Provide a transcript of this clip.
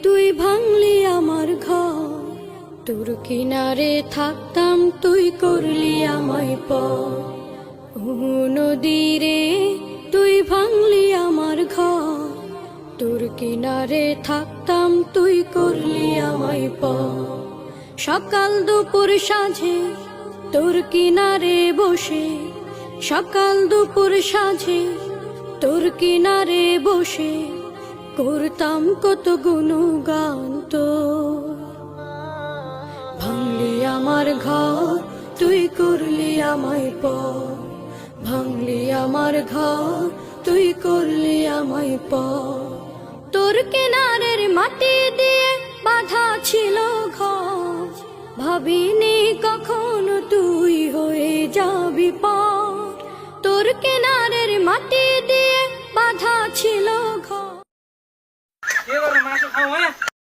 তুই ভাঙলি আমার ঘর, তোর কিনারে থাকতাম তুই করলি আমায় পর। ও নদী রে তুই ভাঙলি আমার ঘর, তোর কিনারে থাকতাম তুই করলি আমায় পর। সকাল দুপুর সাঁঝে তোর কিনারে বসে, সকাল দুপুর সাঁঝে তোর কিনারে বসে করতাম কত গুণগান তোর। ভাঙলি আমার ঘর তুই করলি আমায় পর, ভাঙলি আমার ঘর তুই করলি আমায় পর। তোর কিনারের মাটি দিয়ে বাঁধা ছিল ঘর, ভাবিনি কখনো তুই হয়ে যাবি পার। তোর কিনারের মাটি দিয়ে বাঁধা ছিল ঘর।